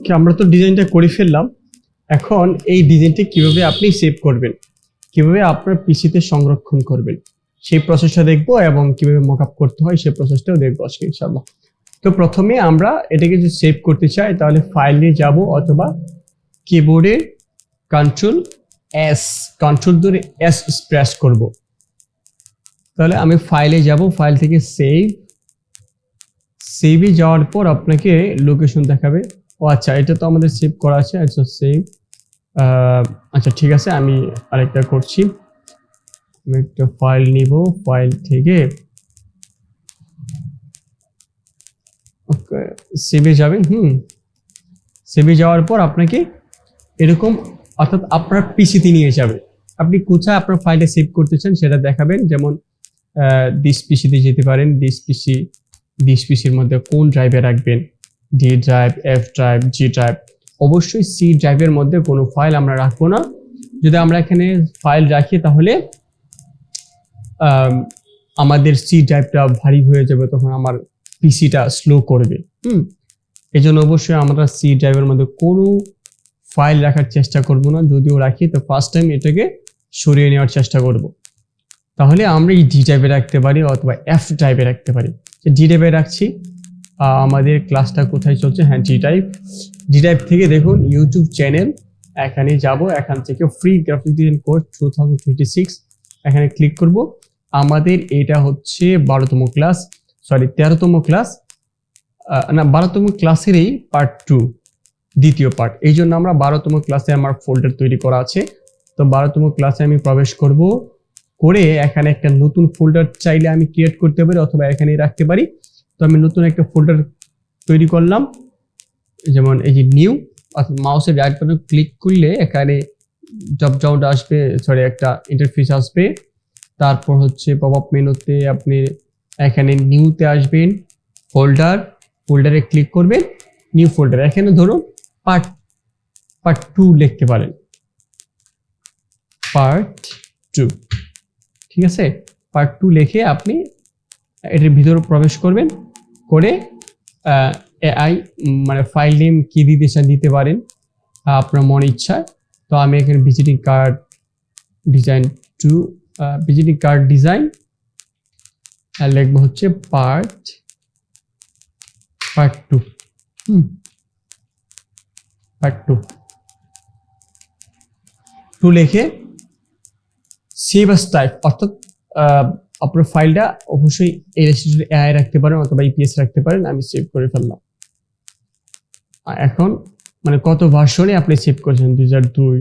কি আমরা তো ডিজাইনটা করে ফেললাম। এখন এই ডিজাইনটি কিভাবে আপনি সেভ করবেন, কিভাবে আপনার পিসিতে সংরক্ষণ করবেন সেই প্রসেসটা দেখবো, এবং কিভাবে মকআপ করতে হয় সেই প্রসেসটাও দেখবো আজকে ইনশাআল্লাহ। তো প্রথমে আমরা এটাকে যদি সেভ করতে চাই তাহলে ফাইলে যাব, অথবা কিবোর্ডে কন্ট্রোল ধরে এস প্রেস করব। তাহলে আমি ফাইলে যাব, ফাইল থেকে সেভে যাওয়ার পর আপনাকে লোকেশন দেখাবে। ও আচ্ছা, এটা তো আমাদের সেভ করা আছে। আচ্ছা সেভ, আচ্ছা ঠিক আছে, আমি আরেকটা করছি। আমি একটা ফাইল নিব, ফাইল থেকে সেভে যাবেন। সেভে যাওয়ার পর আপনাকে এরকম, অর্থাৎ আপনার পিসিতে নিয়ে যাবে। আপনি কোথায় আপনার ফাইলটা সেভ করতে চান সেটা দেখাবেন। যেমন দিস পিসিতে যেতে পারেন, দিস পিসির মধ্যে কোন ড্রাইভে রাখবেন, ডি ড্রাইভ, এফ ড্রাইভ, জি ড্রাইভ। অবশ্যই সি ড্রাইভের মধ্যে কোনো ফাইল আমরা রাখবো না। যদি আমরা এখানে ফাইল রাখি তাহলে আমাদের সি ড্রাইভটা ভারী হয়ে যাবে, তখন আমার পিসিটা স্লো করবে। এই জন্য অবশ্যই আমরা সি ড্রাইভের মধ্যে কোনো ফাইল রাখার চেষ্টা করব না। যদিও রাখি তো ফার্স্ট টাইম এটাকে সরিয়ে নেওয়ার চেষ্টা করব। তাহলে আমরা এই ডি ড্রাইভে রাখতে পারি অথবা এফ ড্রাইভে রাখতে পারি। ডি ড্রাইভে রাখছি। আমাদের ক্লাসটা কোথায় চলছে? হ্যাঁ, ডি ড্রাইভ থেকে দেখুন ইউটিউব চ্যানেল, এখানে যাব। এখান থেকে ফ্রি গ্রাফিক ডিজাইন কোর্স 2026 এখানে ক্লিক করব। আমাদের এটা হচ্ছে 12তম ক্লাস, সরি 13তম ক্লাস, না 12তম ক্লাসেরই পার্ট 2, দ্বিতীয় পার্ট। এই জন্য আমরা 12তম ক্লাসে আমার ফোল্ডার তৈরি করা আছে। তো 12তম ক্লাসে আমি প্রবেশ করব, করে এখানে একটা নতুন ফোল্ডার চাইলে আমি ক্রিয়েট করতে পারি অথবা এখানেই রাখতে পারি। তো আমি নতুন একটা ফোল্ডার তৈরি করলাম, যেমন এই যে নিউ, অর্থাৎ মাউসের রাইট বাটন ক্লিক করলে এখানে ড্রপ ডাউন আসবে, সরি একটা ইন্টারফেস আসবে। তারপর হচ্ছে পপ আপ মেনুতে আপনি এখানে নিউতে আসবেন, ফোল্ডারে ক্লিক করবেন, নিউ ফোল্ডার। এখানে ধরুন পার্ট 2 লিখতে পারেন, পার্ট 2, ঠিক আছে। পার্ট 2 লিখে আপনি এটার ভিতরে প্রবেশ করবেন, করে এআই মানে ফাইল নেম কি দিতে পারেন আপনার মন ইচ্ছা। তো আমি এখানে ভিজিটিং কার্ড ডিজাইন আর লিখবো হচ্ছে পার্ট 2। পার্ট 2 লিখে সেভ অ্যাজ টাইপ, অর্থাৎ আপনার ফাইলটা অবশ্যই এআই রাখতে পারেন অথবা ইপিএস রাখতে পারেন। আমি সেভ করে ফেললাম। এখন মানে কত ভার্সনে আপনি সেভ করেছেন? 2002।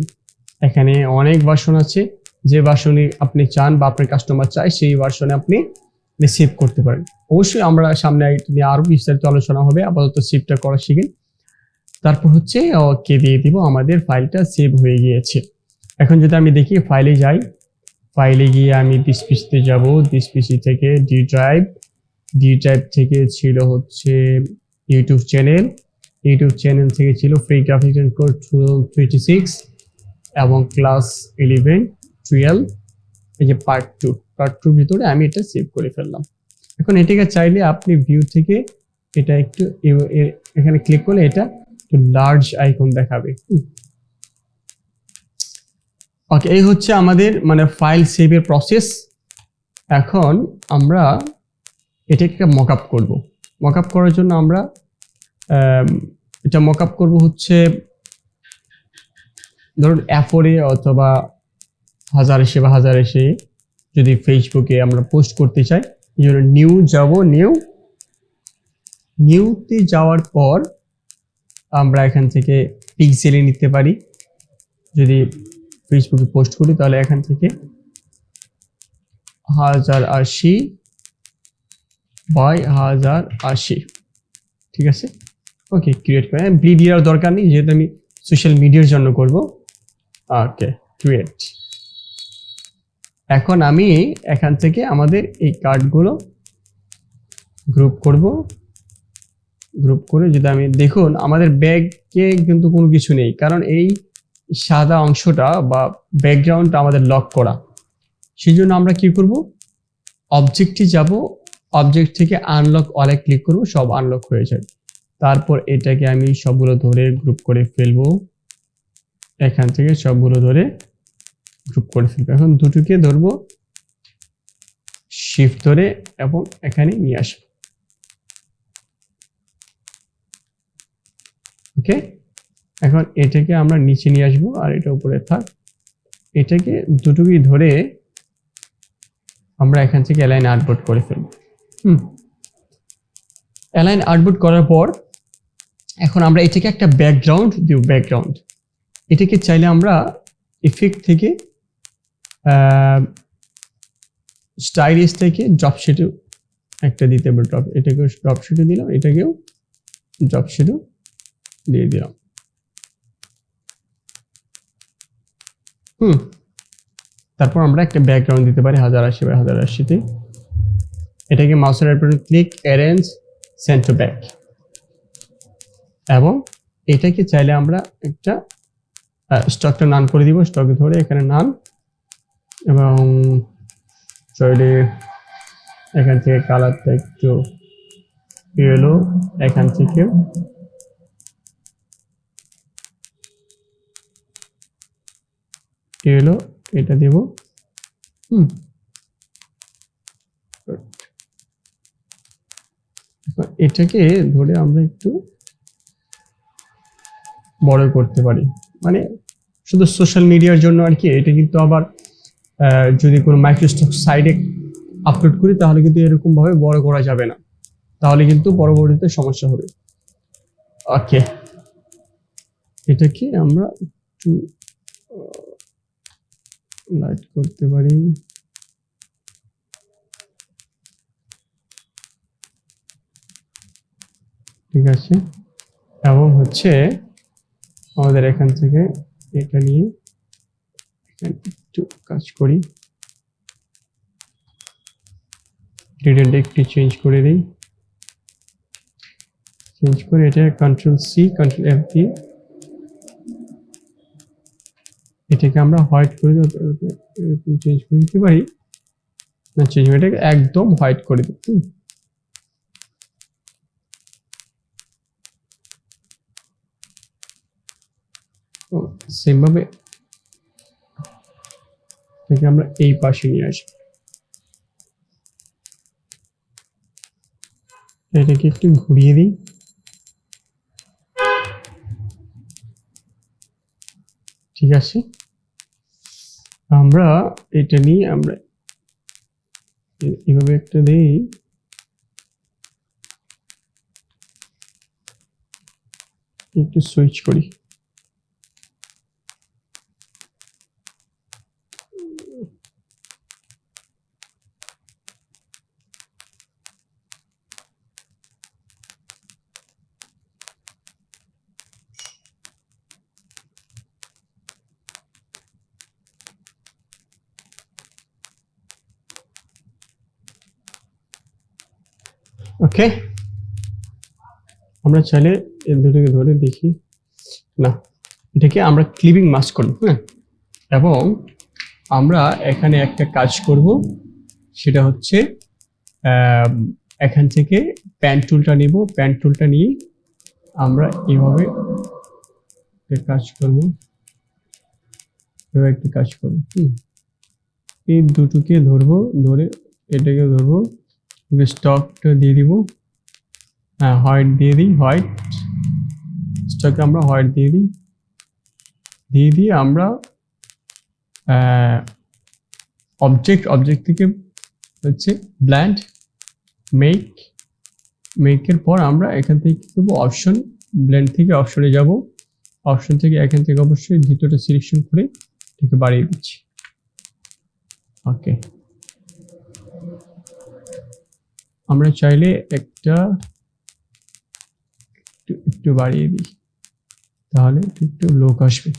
এখানে অনেক ভার্সন আছে, যে ভার্সনে আপনি চান বা আপনার কাস্টমার চায় সেই ভার্সনে আপনি সেভ করতে পারেন। অবশ্যই আমরা সামনে আরো বিস্তারিত আলোচনা হবে, আপাতত সেভটা করা শিখেন। তারপর হচ্ছে ওকে দিয়ে দিব, আমাদের ফাইলটা সেভ হয়ে গিয়েছে। এখন যদি আমি দেখি ফাইলে যাই, ফাইলে গিয়ে আমি দিস পিসিতে যাব, দিস পিসি থেকে ডি ড্রাইভ থেকে ছিল হচ্ছে ইউটিউব চ্যানেল থেকে ছিল ফ্রি গ্রাফিক ডিজাইন কোর্স 2026 এবং ক্লাস 11, 12, এই যে পার্ট 2 ভিতরে আমি এটা সেভ করে ফেললাম। এখন এটাকে চাইলে আপনি ভিউ থেকে এটা একটু এখানে ক্লিক করলে এটা একটু লার্জ আইকন দেখাবে। ওকে, এই হচ্ছে আমাদের মানে ফাইল সেভের প্রসেস। এখন আমরা এটাকে মকআপ করব। মকআপ করার জন্য আমরা এটা মকআপ করব হচ্ছে ধরুন A4 অথবা 1080 যদি ফেসবুকে আমরা পোস্ট করতে চাই। এই জন্য নিউ যাব, নিউতে যাওয়ার পর আমরা এখান থেকে পিক্সেলে নিতে পারি। যদি ফেসবুকে পোস্ট করি তাহলে এখান থেকে 1080x1080, ঠিক আছে। ওকে, ক্রিয়েট করে ব্লিড দেওয়ার দরকার নেই, যেহেতু আমি সোশ্যাল মিডিয়ার জন্য করব। ওকে, ক্রিয়েট। এখন আমি এখান থেকে আমাদের এই কার্ডগুলো গ্রুপ করে যদি আমি দেখুন আমাদের ব্যাগে কিন্তু কোনো কিছু নেই, কারণ এই সাদা অংশটা বা ব্যাকগ্রাউন্ডটা আমাদের লক করা। সেই জন্য আমরা কি করব, অবজেক্টে যাব, অবজেক্ট থেকে আনলক অলে ক্লিক করব, সব আনলক হয়ে যাবে। তারপর এটাকে আমি সবগুলো ধরে গ্রুপ করে ফেলবো, এখান থেকে সবগুলো ধরে গ্রুপ করে ফেলবো। এখন দুটোকে ধরবো, শিফট ধরে এবং এখানে নিয়ে আসবো। ওকে, এখন এটাকে আমরা নিচে নিয়ে আসবো আর এটা উপরে থাক। এটাকে দুটোকেই ধরে আমরা এখান থেকে অ্যালাইন আর্টবোর্ড করে ফেলবো। অ্যালাইন আর্টবোর্ড করার পর এখন আমরা এটাকে একটা ব্যাকগ্রাউন্ড দিব। ব্যাকগ্রাউন্ড এটাকে চাইলে আমরা ইফেক্ট থেকে স্টাইলিশ থেকে ড্রপ শিটে একটা দিতে পারি। এটাকেও ড্রপ শিটে দিলাম, এটাকেও ড্রপ শিটে দিয়ে দিলাম। তারপর আমরা একটা ব্যাকগ্রাউন্ড দিতে পারি 1080x1080-তে। এটাকে মাউসের উপর click, arrange, send to back, এবং এটাকে চাইলে আমরা একটা স্টকটা নান করে দিব। স্টক ধরে এখানে নান, এবং চাইলে এখান থেকে কালারটা একটু ইয়েলো, এখান থেকে ইয়েলো এটা দেব। এটাকে ধরে আমরা একটু বড় করতে পারি, মানে শুধু সোশ্যাল মিডিয়ার জন্য আর কি। এটা কিন্তু আবার যদি কোনো মাইক্রোসফট সাইটে আপলোড করি তাহলে কিন্তু এরকম ভাবে বড় করা যাবে না, তাহলে কিন্তু পরবর্তীতে সমস্যা হবে। ওকে, এটাকে আমরা একটু লাইট করতে পারি। ঠিক আছে, এবং হচ্ছে আমাদের এখান থেকে এটা নিয়ে একটু কাজ করি, গ্রেডিয়েন্ট একটু চেঞ্জ করে দিই। চেঞ্জ করে এটা Ctrl+C Ctrl+F দিয়ে এটাকে আমরা হোয়াইট করে চেঞ্জ করে দিতে পারি না, চেঞ্জ করে এটাকে একদম হোয়াইট করে দিই। সেম ভাবে এটাকে আমরা এই পাশে নিয়ে আসবো। এটাকে একটু ঘুরিয়ে দিই। ঠিক আছে, আমরা এটা নিয়ে আমরা এভাবে একটা দিই। একটু সুইচ করি। ওকে, আমরা চাইলে এই দুটোকে ধরে দেখি না, এটাকে আমরা ক্লিপিং মাস্ক করব। এবং আমরা এখানে একটা কাজ করব, সেটা হচ্ছে এখান থেকে প্যান টুলটা নিব। প্যান টুলটা নিয়ে আমরা এইভাবে কাজ করব, এভাবে একটা কাজ করব। এই দুটোকে ধরবো, ধরে এটাকে ধরবো, স্টকটা দিয়ে দিব। হ্যাঁ, হোয়াইট দিয়ে দিই। হোয়াইট স্টকটা আমরা হোয়াইট দিয়ে দিই। দিয়ে আমরা অবজেক্ট থেকে হচ্ছে ব্ল্যান্ড, মেকের পর আমরা এখান থেকে কি করবো, অপশন, ব্ল্যান্ড থেকে অপশনে যাব। অপশন থেকে এখান থেকে অবশ্যই দ্বিতীয়টা সিলেকশন করে এটাকে বাড়িয়ে দিচ্ছি। ওকে, আমরা চাইলে একটা একটু বাড়িয়ে দিই, তাহলে একটু লোক আসবে।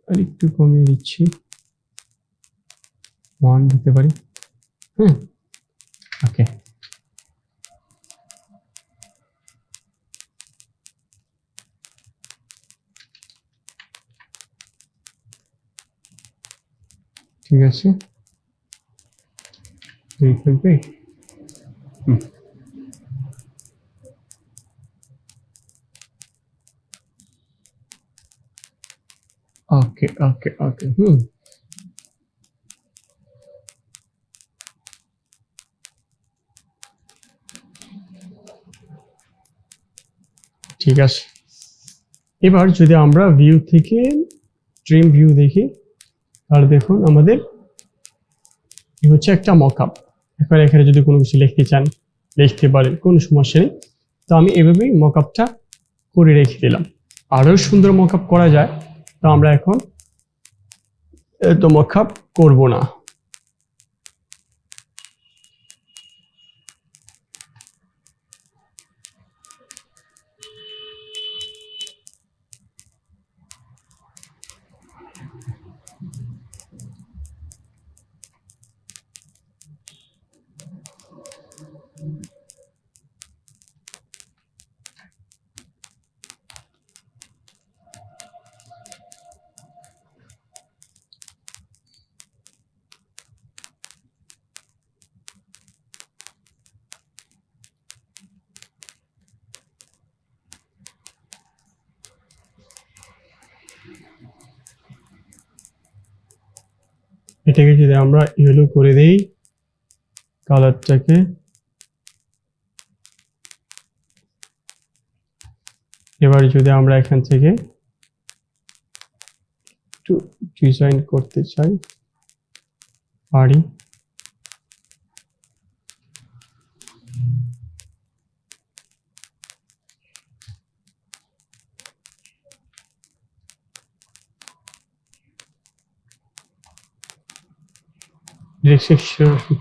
আর একটু কমিয়ে দিচ্ছি, 1 দিতে পারি। ওকে, ঠিক আছে, দেখবে। ওকে ওকে ওকে ঠিক আছে। এবার যদি আমরা ভিউ থেকে ট্রিম ভিউ দেখি, তাহলে দেখুন আমাদের হচ্ছে একটা মকআপ। এখন এখানে যদি কোনো কিছু লিখতে চান লিখতে পারেন, কোনো সমস্যা নেই। তো আমি এভাবেই মকআপটা করে রেখে দিলাম। আরো সুন্দর মকআপ করা যায়, তো আমরা এখন এত মকআপ করব না। এটাকে যদি আমরা ইয়েলো করে দেই কালারটাকে, এবার যদি আমরা এখান থেকে একটু ডিজাইন করতে চাই পারি।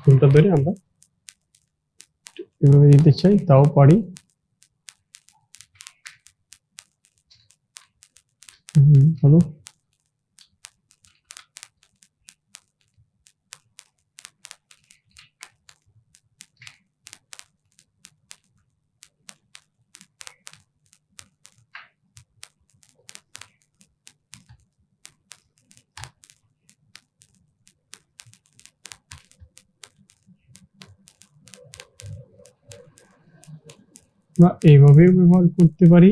ফুলটা ধরে আমরা এভাবে দিতে চাই, তাও পারি। ভালো। আমরা এইভাবে ব্যবহার করতে পারি।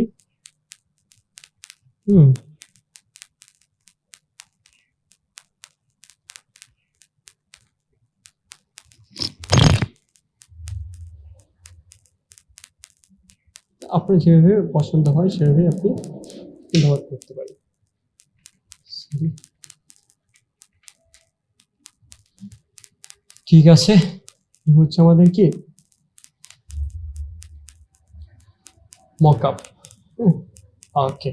আপনার যেভাবে পছন্দ হয় সেভাবে আপনি ব্যবহার করতে পারেন। ঠিক আছে, হচ্ছে আমাদের কি মকআপ। ওকে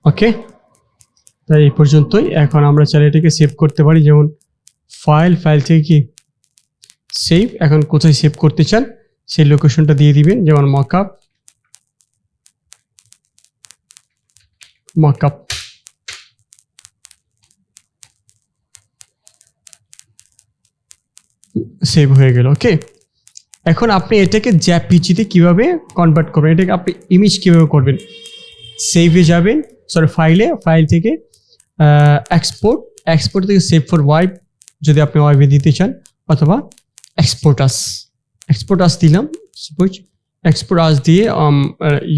ওকে, তাই এই পর্যন্তই। এখন আমরা চাইলে এটাকে সেভ করতে পারি, যেমন ফাইল থেকে কি সেভ। এখন কোথায় সেভ করতে চান সেই লোকেশনটা দিয়ে দিবেন, যেমন মকআপ সেভ হয়ে গেল। ওকে, এখন আপনি এটাকে জেপিজিতে কিভাবে কনভার্ট করবেন, এটাকে আপনি ইমেজ কিভাবে করবেন, সেভে যাবেন, ফাইল থেকে এক্সপোর্ট থেকে সেভ ফর ওয়াইব যদি আপনি ওয়াইবে দিতে চান, অথবা এক্সপোর্ট আস দিলাম। সাপোজ এক্সপোর্ট আস দিয়ে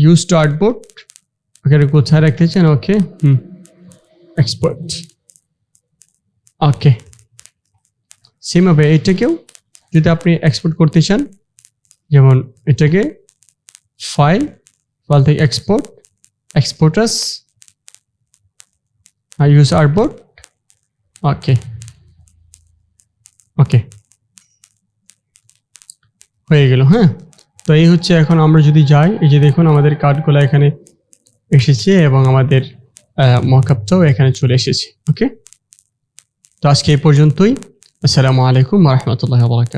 ইউজ টু আর্টবোর্ড ওখানে কোথায় রাখতে চান। ওকে, এক্সপোর্ট। ওকে, সেম হবে এটাকেও যদি আপনি এক্সপোর্ট করতে চান, যেমন এটাকে ফাইল থেকে এক্সপোর্টাস ইউজ আর্টবোর্ড। ওকে ওকে, হয়ে গেল। হ্যাঁ, তো এই হচ্ছে। এখন আমরা যদি যাই, এই যে দেখুন আমাদের কার্ডগুলো এখানে এসেছে এবং আমাদের মকআপটাও এখানে চলে এসেছে। ওকে, তো আজকে এই পর্যন্তই। আসসালামু আলাইকুম ওয়া রাহমাতুল্লাহি ওয়া বারাকাতুহু।